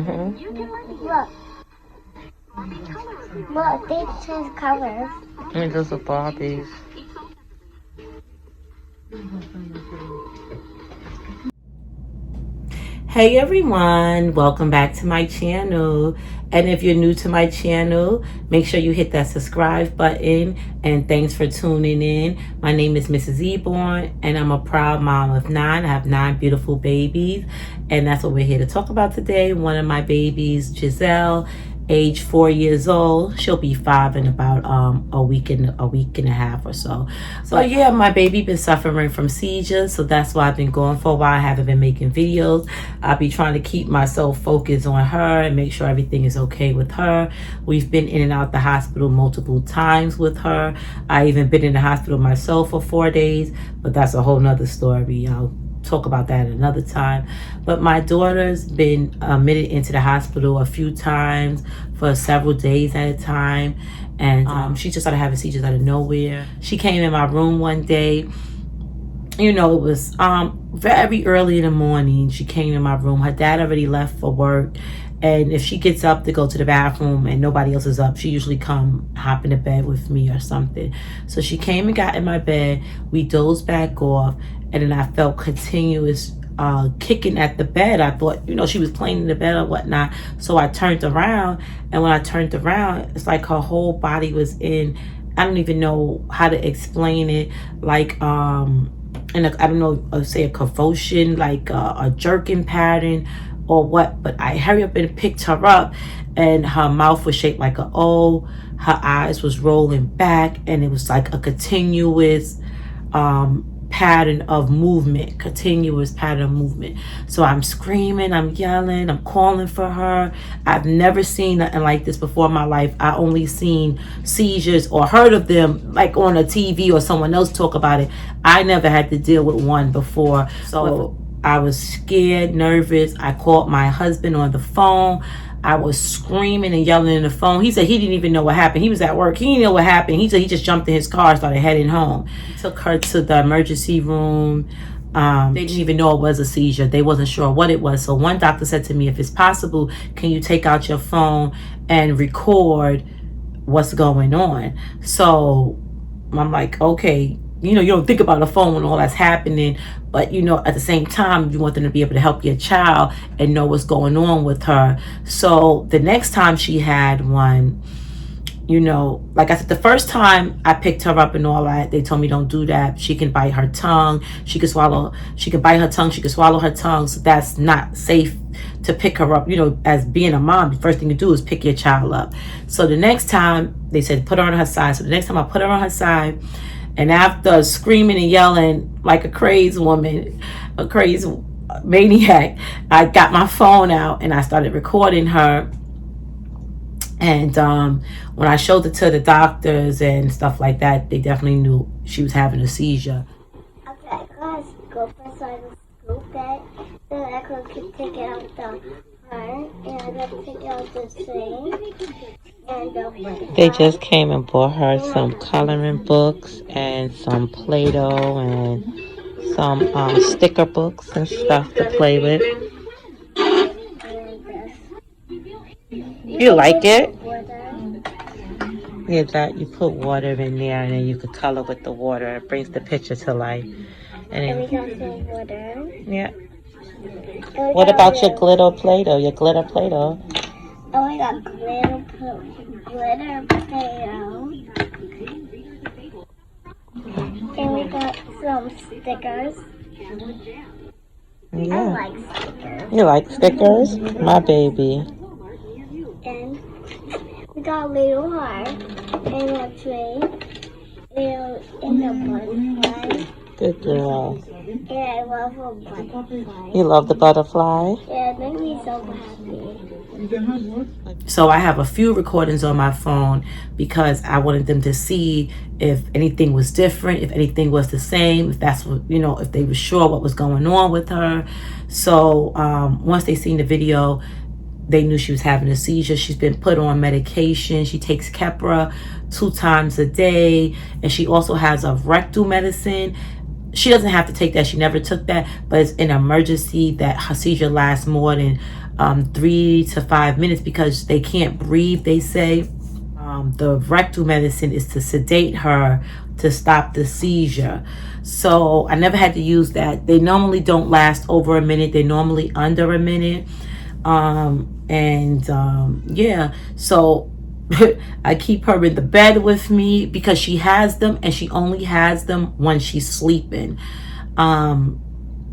Look. Look, they change colors. And those are Barbies. Hey everyone, welcome back to my channel. And if you're new to my channel, make sure you hit that subscribe button. And thanks for tuning in. My name is Mrs. Eborn, and I'm a proud mom of 9. I have 9 beautiful babies, and that's what we're here to talk about today. One of my babies, Giselle, age 4 years old. She'll be 5 in about a week and a half or so. So yeah, my baby been suffering from seizures, so that's why I've been going for a while. I haven't been making videos. I'll be trying to keep myself focused on her and make sure everything is okay with her. We've been in and out the hospital multiple times with her. I even been in the hospital myself for 4 days, but that's a whole nother story. I'll talk about that another time. But my daughter's been admitted into the hospital a few times for several days at a time, and she just started having seizures out of nowhere. She came in my room one day. You know, it was very early in the morning. She came in my room. Her dad already left for work, and if she gets up to go to the bathroom and nobody else is up, she usually come hop in the bed with me or something. So she came and got in my bed. We dozed back off, and then I felt continuous kicking at the bed. I thought, you know, she was playing in the bed or whatnot. So I turned around, and when I turned around, it's like her whole body was in, I don't even know how to explain it, like and I don't know, say a convulsion, like a jerking pattern or what, but I hurried up and picked her up, and her mouth was shaped like an O. Her eyes was rolling back, and it was like a continuous pattern of movement, So I'm screaming, I'm yelling, I'm calling for her. I've never seen nothing like this before in my life. I only seen seizures or heard of them like on a TV or someone else talk about it. I never had to deal with one before. So I was scared, nervous. I called my husband on the phone. I was screaming and yelling in the phone. He said he didn't even know what happened. He was at work. He didn't know what happened. He said he just jumped in his car and started heading home. Took her to the emergency room. They didn't even know it was a seizure. They wasn't sure what it was. So one doctor said to me, if it's possible, can you take out your phone and record what's going on? So I'm like, okay. You know, you don't think about a phone when all that's happening, but you know, at the same time, you want them to be able to help your child and know what's going on with her. So the next time she had one, you know, like I said, the first time I picked her up and all that, they told me don't do that. She can bite her tongue. She can bite her tongue. She can swallow her tongue. So that's not safe to pick her up. You know, as being a mom, the first thing you do is pick your child up. So the next time they said, put her on her side. So the next time I put her on her side, and after screaming and yelling like a crazy woman, a crazy maniac, I got my phone out and I started recording her. And when I showed it to the doctors and stuff like that, they definitely knew she was having a seizure. Okay, I got a scoop, so I scoop it. Then I could take it out the heart, and I got to take out the thing. They just came and bought her some coloring books and some Play-Doh and some sticker books and stuff to play with. You like it? Yeah, that you put water in there and then you could color with the water. It brings the picture to life. And we got some water. Yeah. What about your glitter Play-Doh? Your glitter Play-Doh? Oh, I got glitter Play-Doh. And we got some stickers. Yeah. I like stickers. You like stickers? My baby. And we got a little heart and a tree and a butterfly. Good girl. Yeah, I love a butterfly. You love the butterfly? Yeah, it makes me so happy. So I have a few recordings on my phone because I wanted them to see if anything was different, if anything was the same, if that's what, you know, if they were sure what was going on with her. So once they seen the video, they knew she was having a seizure. She's been put on medication. She takes Keppra 2 times a day, and she also has a rectal medicine she doesn't have to take that. She never took that, but it's an emergency that her seizure lasts more than 3 to 5 minutes because they can't breathe, they say. The rectal medicine is to sedate her to stop the seizure. So I never had to use that. They normally don't last over a minute. They're normally under a minute. Yeah, so I keep her in the bed with me because she has them, and she only has them when she's sleeping.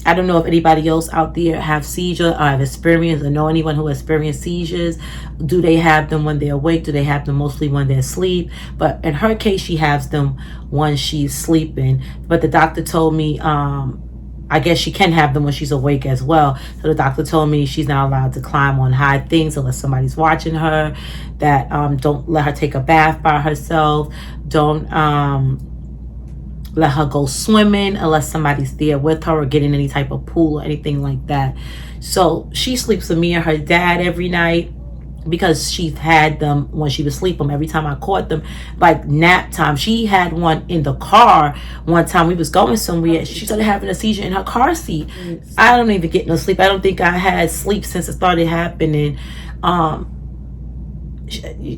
I don't know if anybody else out there have seizures or have experienced or know anyone who experienced seizures. Do they have them when they're awake? Do they have them mostly when they're asleep? But in her case, she has them when she's sleeping. But the doctor told me, I guess she can have them when she's awake as well. So the doctor told me she's not allowed to climb on high things unless somebody's watching her. That don't let her take a bath by herself. Don't let her go swimming unless somebody's there with her or get in any type of pool or anything like that. So she sleeps with me and her dad every night because she's had them when she was sleeping. Every time I caught them, like nap time. She had one in the car one time. We was going somewhere. She started having a seizure in her car seat. I don't even get no sleep. I don't think I had sleep since it started happening. I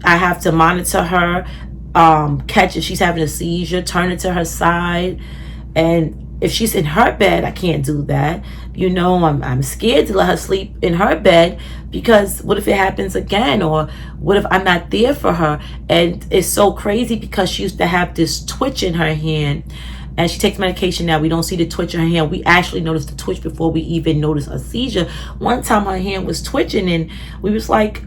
have to monitor her, catch if she's having a seizure, turn it to her side. And if she's in her bed, I can't do that. You know, I'm scared to let her sleep in her bed because what if it happens again? Or what if I'm not there for her? And it's so crazy because she used to have this twitch in her hand. And she takes medication now. We don't see the twitch in her hand. We actually noticed the twitch before we even noticed a seizure. One time her hand was twitching and we was like,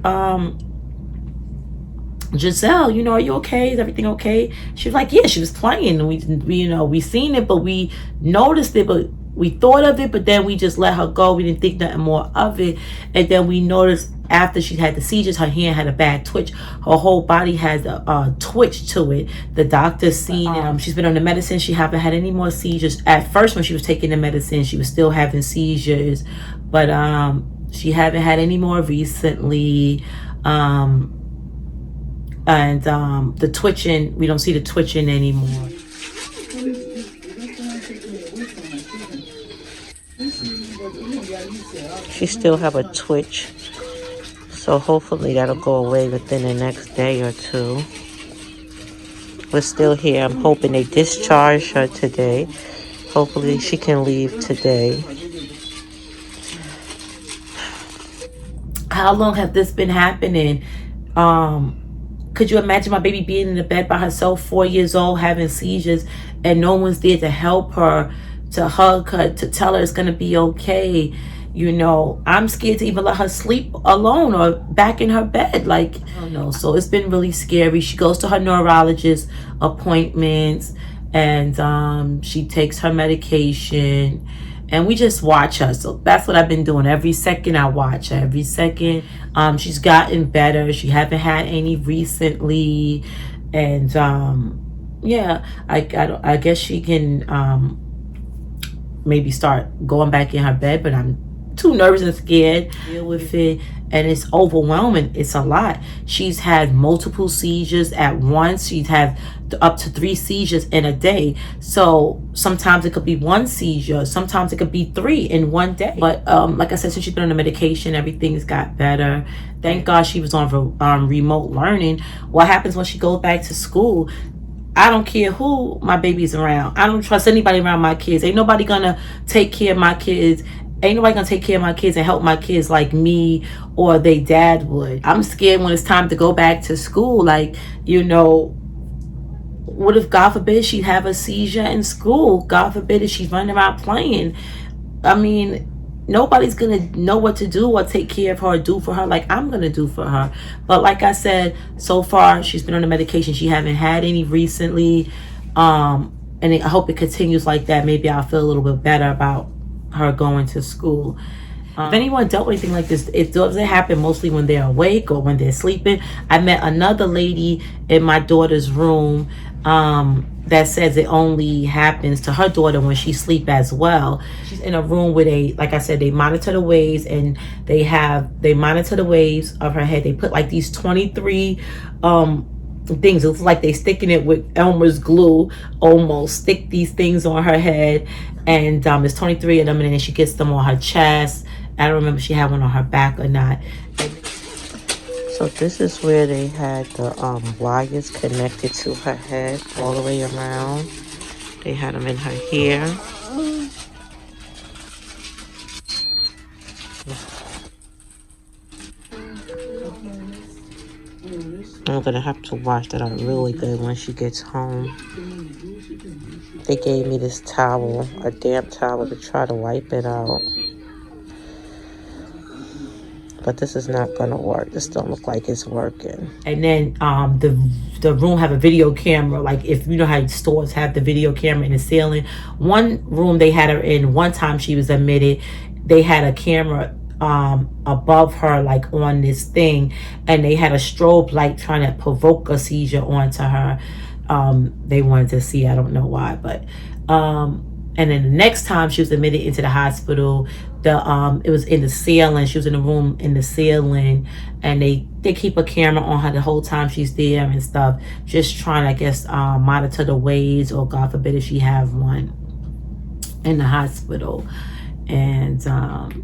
Giselle, you know, are you okay? Is everything okay? She was like, yeah, she was playing. We you know, we seen it, but we noticed it, but we thought of it, but then we just let her go. We didn't think nothing more of it. And then we noticed after she had the seizures, her hand had a bad twitch. Her whole body has a twitch to it. The doctor's seen it. She's been on the medicine. She haven't had any more seizures. At first, when she was taking the medicine, she was still having seizures, but she haven't had any more recently. The twitching, we don't see the twitching anymore. She still have a twitch, so hopefully that'll go away within the next day or two. We're still here. I'm hoping they discharge her today. Hopefully she can leave today. How long has this been happening? Could you imagine my baby being in the bed by herself, 4 years old, having seizures, and no one's there to help her, to hug her, to tell her it's going to be okay? You know, I'm scared to even let her sleep alone or back in her bed. Like, I don't know. So it's been really scary. She goes to her neurologist appointments and she takes her medication. And we just watch her. So that's what I've been doing. Every second I watch her. Every second. She's gotten better. She haven't had any recently. And yeah, I guess she can maybe start going back in her bed. But I'm too nervous and scared to deal with it. And it's overwhelming. It's a lot. She's had multiple seizures at once. She's had up to 3 seizures in a day. So sometimes it could be 1 seizure. Sometimes it could be 3 in one day. But like I said, since she's been on the medication, everything's got better. Thank God she was on remote learning. What happens when she goes back to school? I don't care who my baby's around. I don't trust anybody around my kids. Ain't nobody gonna take care of my kids. Ain't nobody gonna take care of my kids and help my kids like me or they dad would. I'm scared when it's time to go back to school. Like, you know, what if, God forbid, she'd have a seizure in school? God forbid if she's running around playing. I mean, nobody's gonna know what to do or take care of her or do for her like I'm gonna do for her. But like I said, so far she's been on the medication. She haven't had any recently. And I hope it continues like that. Maybe I'll feel a little bit better about her going to school. If anyone dealt with anything like this, it doesn't happen mostly when they're awake or when they're sleeping. I met another lady in my daughter's room that says it only happens to her daughter when she sleep as well. She's in a room with like I said, they monitor the waves, and they monitor the waves of her head. They put like these 23 things. It looks like they sticking it with Elmer's glue, almost stick these things on her head. And there's 23 of them, and then she gets them on her chest. I don't remember if she had one on her back or not. So this is where they had the wires connected to her head all the way around. They had them in her hair. I'm gonna have to wash that out really good when she gets home. They gave me this towel, a damp towel, to try to wipe it out. But this is not gonna work. This don't look like it's working. And then the room have a video camera. Like, if you know how stores have the video camera in the ceiling. One room they had her in, one time she was admitted, they had a camera above her, like on this thing, and they had a strobe light trying to provoke a seizure onto her. They wanted to see, I don't know why, but and then the next time she was admitted into the hospital, it was in the ceiling. She was in a room in the ceiling, and they keep a camera on her the whole time she's there and stuff, just trying to, I guess, monitor the waves, or God forbid if she have one in the hospital. And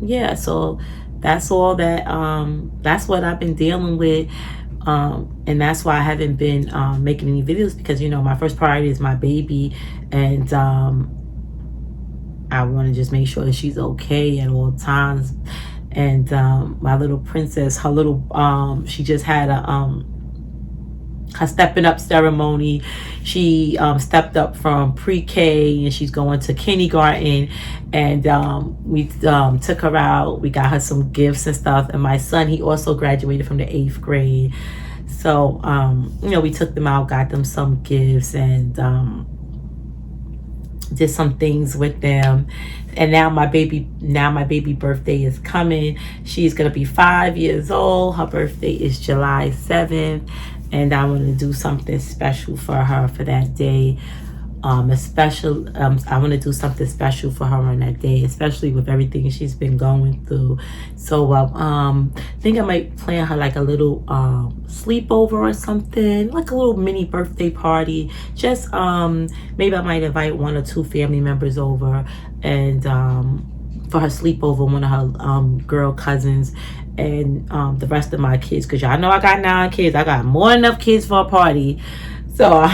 yeah, so that's all that that's what I've been dealing with, and that's why I haven't been making any videos, because, you know, my first priority is my baby, and I want to just make sure that she's okay at all times. And my little princess, her little she just had a her stepping up ceremony. She stepped up from pre-K, and she's going to kindergarten. And we took her out. We got her some gifts and stuff. And my son, he also graduated from the 8th grade. So you know, we took them out, got them some gifts, and did some things with them. And now my baby birthday is coming. She's gonna be 5 years old. Her birthday is July 7th. And I want to do something special for her for that day. I want to do something special for her on that day, especially with everything she's been going through. So I think I might plan her like a little sleepover or something, like a little mini birthday party. Just maybe I might invite 1 or 2 family members over, and for her sleepover, one of her girl cousins, and the rest of my kids, because y'all know I got 9 kids. I got more than enough kids for a party, so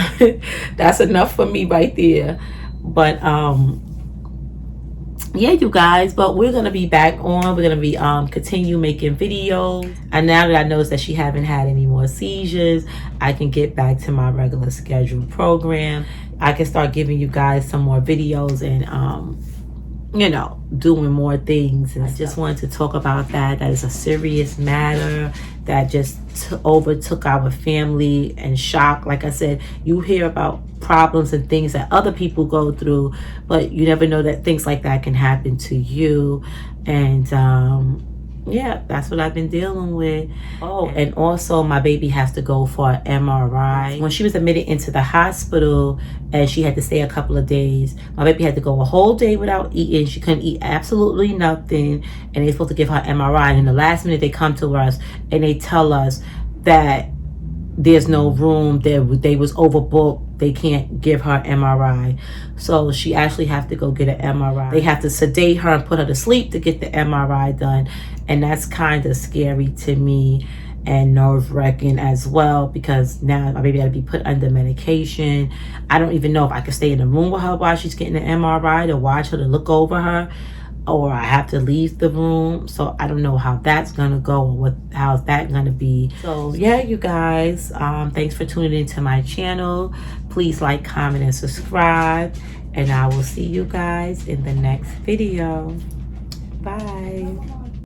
that's enough for me right there. But yeah, you guys, but we're gonna be back on. We're gonna be continue making videos, and now that I noticed that she haven't had any more seizures, I can get back to my regular scheduled program. I can start giving you guys some more videos, and you know, doing more things. And I just wanted to talk about that. That is a serious matter that just overtook our family, and shock. Like I said, you hear about problems and things that other people go through, but you never know that things like that can happen to you. And yeah, that's what I've been dealing with. Oh, and also my baby has to go for an MRI. When she was admitted into the hospital and she had to stay a couple of days, my baby had to go a whole day without eating. She couldn't eat absolutely nothing, and they're supposed to give her MRI. And in the last minute, they come to us and they tell us that there's no room, they was overbooked, they can't give her MRI. So she actually have to go get an MRI. They have to sedate her and put her to sleep to get the MRI done. And that's kind of scary to me, and nerve-wracking as well, because now my baby got to be put under medication. I don't even know if I can stay in the room with her while she's getting the MRI to watch her, to look over her, or I have to leave the room. So I don't know how that's gonna go, or how's that gonna be. So yeah, you guys, thanks for tuning into my channel. Please like, comment, and subscribe, and I will see you guys in the next video. Bye.